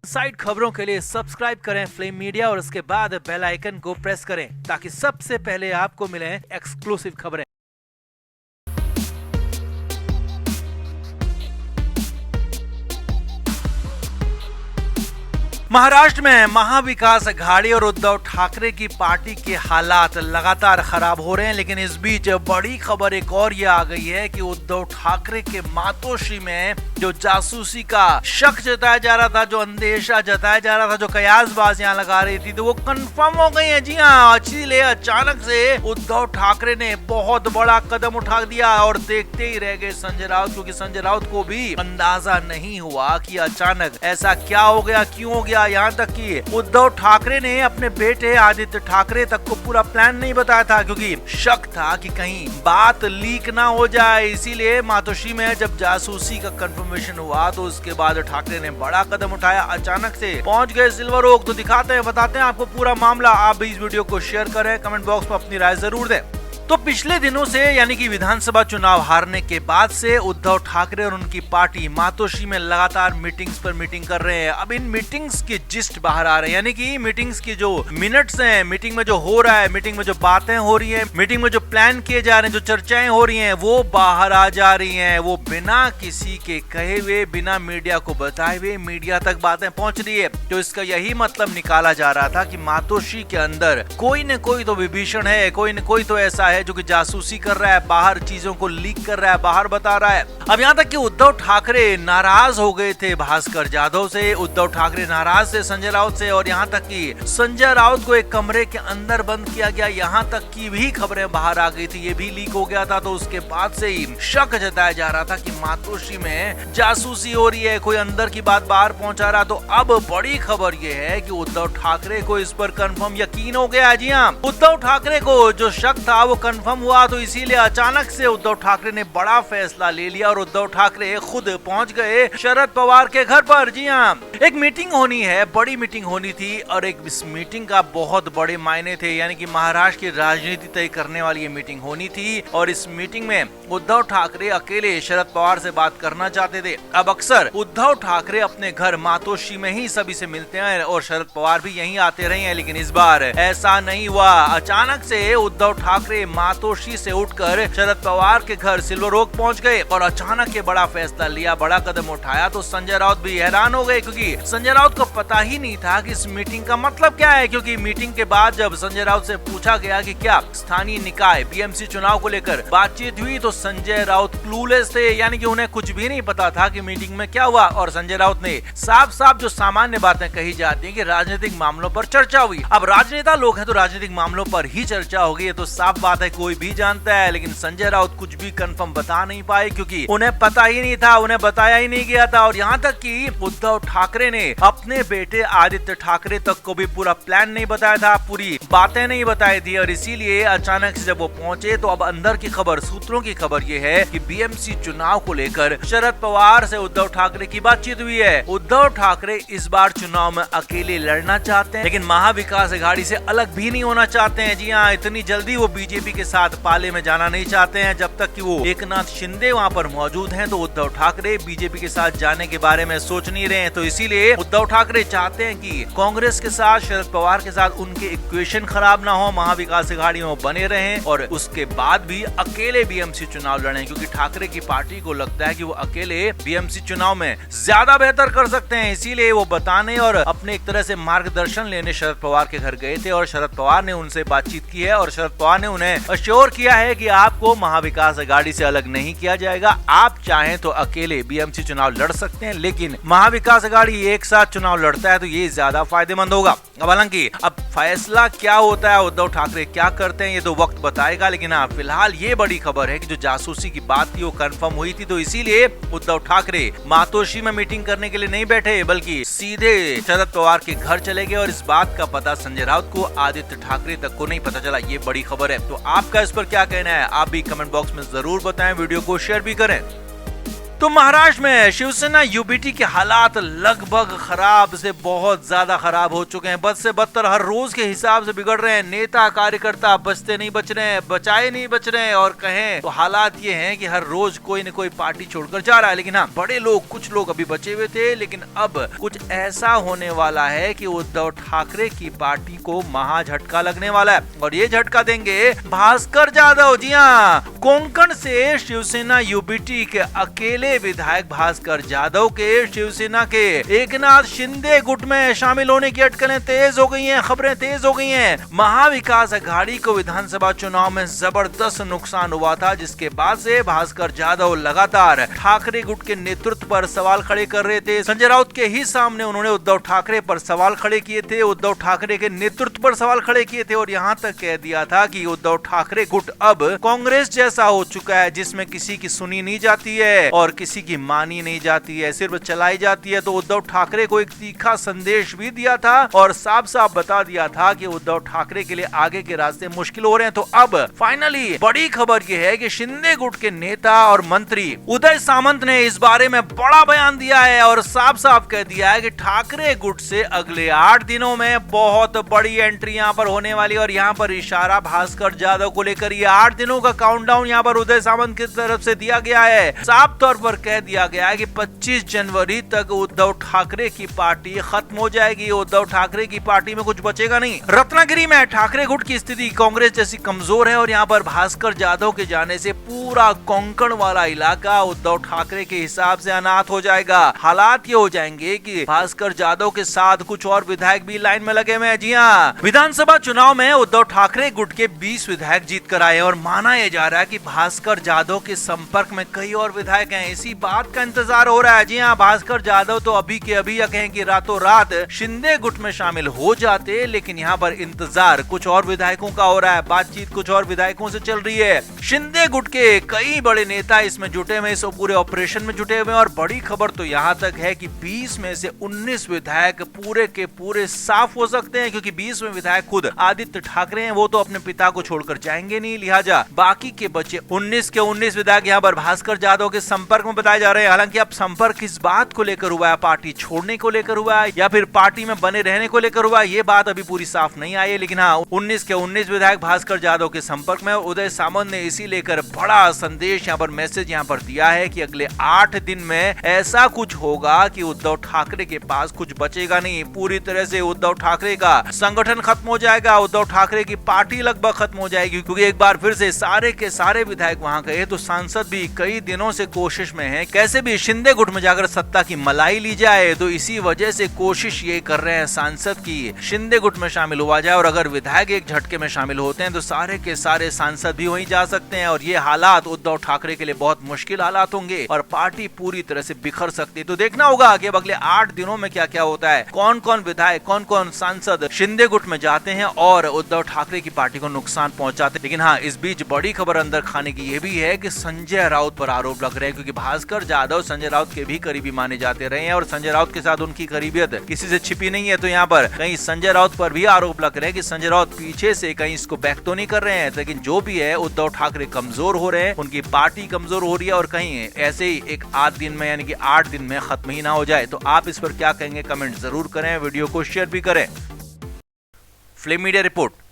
Side खबरों के लिए सब्सक्राइब करें फ्लेम मीडिया और उसके बाद बेल आइकन को प्रेस करें ताकि सबसे पहले आपको मिले एक्सक्लूसिव खबरें। महाराष्ट्र में महाविकास अघाड़ी और उद्धव ठाकरे की पार्टी के हालात लगातार खराब हो रहे हैं, लेकिन इस बीच बड़ी खबर एक और ये आ गई है कि उद्धव ठाकरे के मातोश्री में जो जासूसी का शक जताया जा रहा था, जो अंदेशा जताया जा रहा था, जो कयासबाजियां लगा रही थी, तो वो कंफर्म हो गई है। जी हाँ, इसीलिए अचानक से उद्धव ठाकरे ने बहुत बड़ा कदम उठा दिया और देखते ही रह गए संजय राउत, क्योंकि संजय राउत को भी अंदाजा नहीं हुआ कि अचानक ऐसा क्या हो गया, क्यों हो गया। यहाँ तक कि उद्धव ठाकरे ने अपने बेटे आदित्य ठाकरे तक को पूरा प्लान नहीं बताया था, क्योंकि शक था कि कहीं बात लीक ना हो जाए। इसीलिए मातोश्री में जब जासूसी का कंफर्मेशन हुआ तो उसके बाद ठाकरे ने बड़ा कदम उठाया, अचानक से पहुंच गए सिल्वर ओक। तो दिखाते हैं, बताते हैं आपको पूरा मामला। आप भी इस वीडियो को शेयर करें, कमेंट बॉक्स में अपनी राय जरूर दें। तो पिछले दिनों से यानी कि विधानसभा चुनाव हारने के बाद से उद्धव ठाकरे और उनकी पार्टी मातोश्री में लगातार मीटिंग्स पर मीटिंग कर रहे हैं। अब इन मीटिंग्स के जिस्ट बाहर आ रहे हैं, यानी कि मीटिंग्स की जो मिनट्स हैं, मीटिंग में जो हो रहा है, मीटिंग में जो बातें हो रही हैं, मीटिंग में जो प्लान किए जा रहे हैं, जो चर्चाएं हो रही हैं, वो बाहर आ जा रही हैं। वो बिना किसी के कहे हुए, बिना मीडिया को बताए हुए मीडिया तक बातें पहुंच रही है। तो इसका यही मतलब निकाला जा रहा था कि मातोश्री के अंदर कोई न कोई तो विभीषण है, कोई न कोई तो ऐसा है जो कि जासूसी कर रहा है, बाहर चीजों को लीक कर रहा है, बाहर बता रहा है। अब यहाँ तक कि उद्धव ठाकरे नाराज हो गए थे भास्कर जाधव से, उद्धव ठाकरे नाराज थे संजय राउत से, और यहाँ तक कि संजय राउत को एक कमरे के अंदर बंद किया गया, यहाँ तक की भी खबरें बाहर आ गई थी, ये भी लीक हो गया था। तो उसके बाद से ही शक जताया जा रहा था कि मातोश्री में जासूसी हो रही है, कोई अंदर की बात बाहर पहुंचा रहा। तो अब बड़ी खबर ये है कि उद्धव ठाकरे को इस पर कंफर्म यकीन हो गया। जी हाँ, उद्धव ठाकरे को जो शक था वो कंफर्म हुआ, तो इसीलिए अचानक से उद्धव ठाकरे ने बड़ा फैसला ले लिया और उद्धव ठाकरे खुद पहुंच गए शरद पवार के घर पर। जी हाँ, एक मीटिंग होनी है, बड़ी मीटिंग होनी थी, और एक इस मीटिंग का बहुत बड़े मायने थे, यानी कि महाराष्ट्र की राजनीति तय करने वाली ये मीटिंग होनी थी। और इस मीटिंग में उद्धव ठाकरे अकेले शरद पवार से बात करना चाहते थे। अब अक्सर उद्धव ठाकरे अपने घर मातोश्री में ही सभी से मिलते हैं और शरद पवार भी यहीं आते रहे हैं, लेकिन इस बार ऐसा नहीं हुआ। अचानक से उद्धव ठाकरे मातोश्री से उठकर शरद पवार के घर सिल्वर ओक पहुंच गए और अचानक ये बड़ा फैसला लिया, बड़ा कदम उठाया। तो संजय राउत भी हैरान हो गए, क्योंकि संजय राउत को पता ही नहीं था कि इस मीटिंग का मतलब क्या है। क्योंकि मीटिंग के बाद जब संजय राउत से पूछा गया कि क्या स्थानीय निकाय बीएमसी चुनाव को लेकर बातचीत हुई, तो संजय राउत क्लूलेस थे, यानी कि उन्हें कुछ भी नहीं पता था कि मीटिंग में क्या हुआ। और संजय राउत ने साफ साफ जो सामान्य बातें कही जाती है कि राजनीतिक मामलों पर चर्चा हुई। अब राजनेता लोग हैं तो राजनीतिक मामलों पर ही चर्चा होगी, ये तो साफ बात है, कोई भी जानता है। लेकिन संजय राउत कुछ भी कंफर्म बता नहीं पाए, क्योंकि उन्हें पता ही नहीं था, उन्हें बताया ही नहीं गया था। और यहाँ तक कि उद्धव ठाकरे ने अपने बेटे आदित्य ठाकरे तक को भी पूरा प्लान नहीं बताया था, पूरी बातें नहीं बताई थी। और इसीलिए अचानक से जब वो पहुंचे तो अब अंदर की खबर, सूत्रों की खबर ये है कि बीएमसी चुनाव को लेकर शरद पवार से उद्धव ठाकरे की बातचीत हुई है। उद्धव ठाकरे इस बार चुनाव में अकेले लड़ना चाहते हैं, लेकिन महाविकास अघाड़ी से अलग भी नहीं होना चाहते हैं। जी हाँ, इतनी जल्दी वो बीजेपी के साथ पाले में जाना नहीं चाहते हैं। जब तक कि वो एकनाथ शिंदे वहाँ पर मौजूद हैं, तो उद्धव ठाकरे बीजेपी के साथ जाने के बारे में सोच नहीं रहे हैं। तो इसीलिए उद्धव ठाकरे चाहते हैं कि कांग्रेस के साथ, शरद पवार के साथ उनके इक्वेशन खराब ना हो, महाविकास अघाड़ी में बने रहें और उसके बाद भी अकेले बीएमसी चुनाव लड़ें, क्योंकि ठाकरे की पार्टी को लगता है कि वो अकेले बीएमसी चुनाव में ज्यादा बेहतर कर सकते हैं। इसीलिए वो बताने और अपने एक तरह से मार्गदर्शन लेने शरद पवार के घर गए थे और शरद पवार ने उनसे बातचीत की है और शरद पवार ने उन्हें अश्योर किया है कि आपको महाविकास अघाड़ी से अलग नहीं किया जाएगा, आप चाहें तो अकेले बीएमसी चुनाव लड़ सकते हैं, लेकिन महाविकास अघाड़ी एक साथ चुनाव लड़ता है तो ये ज्यादा फायदेमंद होगा। अब हालांकि अब फैसला क्या होता है, उद्धव ठाकरे क्या करते हैं, ये तो वक्त बताएगा। लेकिन हाँ, फिलहाल ये बड़ी खबर है कि जो जासूसी की बात थी वो कंफर्म हुई थी। तो इसीलिए उद्धव ठाकरे मातोश्री में मीटिंग करने के लिए नहीं बैठे, बल्कि सीधे शरद पवार के घर चले गए। और इस बात का पता संजय राउत को, आदित्य ठाकरे तक को नहीं पता चला। ये बड़ी खबर है। तो आपका इस पर क्या कहना है, आप भी कमेंट बॉक्स में जरूर बताएं, वीडियो को शेयर भी करें। तो महाराष्ट्र में शिवसेना यूबीटी के हालात लगभग खराब से बहुत ज्यादा खराब हो चुके हैं। बद से बदतर हर रोज के हिसाब से बिगड़ रहे हैं। नेता कार्यकर्ता बचते नहीं बच रहे हैं, बचाए नहीं बच रहे हैं, और कहें तो हालात ये हैं कि हर रोज कोई न कोई पार्टी छोड़कर जा रहा है। लेकिन हाँ, बड़े लोग, कुछ लोग अभी बचे हुए थे, लेकिन अब कुछ ऐसा होने वाला है कि उद्धव ठाकरे की पार्टी को महा झटका लगने वाला है, और ये झटका देंगे भास्कर जाधव। जी हाँ, कोंकण से शिवसेना यूबीटी के अकेले विधायक भास्कर जाधव के शिवसेना के एकनाथ शिंदे गुट में शामिल होने की अटकलें तेज हो गई हैं, खबरें तेज हो गई हैं। महाविकास अघाड़ी को विधानसभा चुनाव में जबरदस्त नुकसान हुआ था, जिसके बाद से भास्कर जाधव लगातार ठाकरे गुट के नेतृत्व पर सवाल खड़े कर रहे थे। संजय राउत के ही सामने उन्होंने उद्धव ठाकरे पर सवाल खड़े किए थे, उद्धव ठाकरे के नेतृत्व पर सवाल खड़े किए थे, और यहाँ तक कह दिया था कि उद्धव ठाकरे गुट अब कांग्रेस जैसा हो चुका है, जिसमें किसी की सुनी नहीं जाती है और किसी की मानी नहीं जाती है, सिर्फ चलाई जाती है। तो उद्धव ठाकरे को एक तीखा संदेश भी दिया था और साफ साफ बता दिया था कि उद्धव ठाकरे के लिए आगे के रास्ते मुश्किल हो रहे हैं। तो अब फाइनली बड़ी खबर यह है कि शिंदे गुट के नेता और मंत्री उदय सामंत ने इस बारे में बड़ा बयान दिया है और साफ साफ कह दिया है कि ठाकरे गुट से अगले 8 दिनों में बहुत बड़ी एंट्री यहाँ पर होने वाली है। और यहाँ पर इशारा भास्कर जाधव को लेकर ये 8 दिनों का काउंटडाउन यहाँ पर उदय सामंत की तरफ से दिया गया है। साफ तौर पर कह दिया गया है कि 25 जनवरी तक उद्धव ठाकरे की पार्टी खत्म हो जाएगी। उद्धव ठाकरे की पार्टी में कुछ बचेगा नहीं। रत्नागिरी में ठाकरे गुट की स्थिति कांग्रेस जैसी कमजोर है और यहाँ पर भास्कर जाधव के जाने से पूरा कोंकण वाला इलाका उद्धव ठाकरे के हिसाब से अनाथ हो जाएगा। हालात ये हो जाएंगे कि भास्कर जाधव के साथ कुछ और विधायक भी लाइन में लगे हुए हैं। जी हाँ, विधानसभा चुनाव में उद्धव ठाकरे गुट के 20 विधायक जीत कर आए और माना यह जा रहा है कि भास्कर जाधव के संपर्क में कई और विधायक हैं। इसी बात का इंतजार हो रहा है। जी हाँ, भास्कर जाधव तो अभी के अभी या कहें कि रातों रात शिंदे गुट में शामिल हो जाते, लेकिन यहाँ पर इंतजार कुछ और विधायकों का हो रहा है। बातचीत कुछ और विधायकों से चल रही है। शिंदे गुट के कई बड़े नेता इसमें जुटे हुए, इस पूरे ऑपरेशन में जुटे हुए, और बड़ी खबर तो यहाँ तक है कि 20 में से 19 विधायक पूरे के पूरे साफ हो सकते हैं, क्योंकि 20 में विधायक खुद आदित्य ठाकरे हैं, वो तो अपने पिता को छोड़कर जाएंगे नहीं। लिहाजा बाकी के बचे 19 के 19 विधायक यहाँ पर भास्कर जाधव के संपर्क में बताए जा रहे हैं। हालांकि अब संपर्क किस बात को लेकर हुआ है, पार्टी छोड़ने को लेकर हुआ है या फिर पार्टी में बने रहने को लेकर हुआ है, ये बात अभी पूरी साफ नहीं आई है। लेकिन हाँ, 19 के 19 विधायक भास्कर जाधव के संपर्क में। उदय सामंत ने इसी लेकर बड़ा संदेश यहाँ पर, मैसेज यहाँ पर दिया है कि अगले 8 दिन में ऐसा कुछ होगा कि उद्धव ठाकरे के पास कुछ बचेगा नहीं। पूरी तरह से उद्धव ठाकरे का संगठन खत्म हो जाएगा, उद्धव ठाकरे की पार्टी लगभग खत्म हो जाएगी, क्योंकि एक बार फिर से सारे के सारे विधायक वहां गए तो सांसद भी कई दिनों से कोशिश में हैं कैसे भी शिंदे गुट में जाकर सत्ता की मलाई ली जाए। तो इसी वजह से कोशिश ये कर रहे हैं सांसद की शिंदे गुट में शामिल हुआ जाए, और अगर विधायक एक झटके में शामिल होते हैं तो सारे के सारे सांसद भी वहीं जा सकते हैं, और ये हालात उद्धव ठाकरे के लिए बहुत मुश्किल हालात होंगे और पार्टी पूरी तरह से बिखर सकती है। तो देखना होगा कि अगले 8 दिनों में क्या क्या होता है, कौन कौन विधायक, कौन कौन सांसद शिंदे गुट में जाते हैं और उद्धव ठाकरे की पार्टी को नुकसान पहुंचाते हैं। लेकिन हाँ, इस बीच बड़ी खबर अंदर खाने की यह भी है कि संजय राउत पर आरोप लग रहे हैं, क्योंकि भास्कर जाधव संजय राउत के भी करीबी माने जाते रहे हैं और संजय राउत के साथ उनकी करीबियत किसी से छिपी नहीं है। तो यहाँ पर कहीं संजय राउत पर भी आरोप लग रहे हैं कि संजय राउत पीछे से कहीं इसको बैक तो नहीं कर रहे हैं। लेकिन जो भी है, उद्धव ठाकरे कमजोर हो रहे हैं, उनकी पार्टी कमजोर हो रही है, और कहीं ऐसे ही एक 8 दिन में यानी कि 8 दिन में खत्म ही ना हो जाए। तो आप इस पर क्या कहेंगे, कमेंट जरूर करें, वीडियो को शेयर भी करें। Flame media report.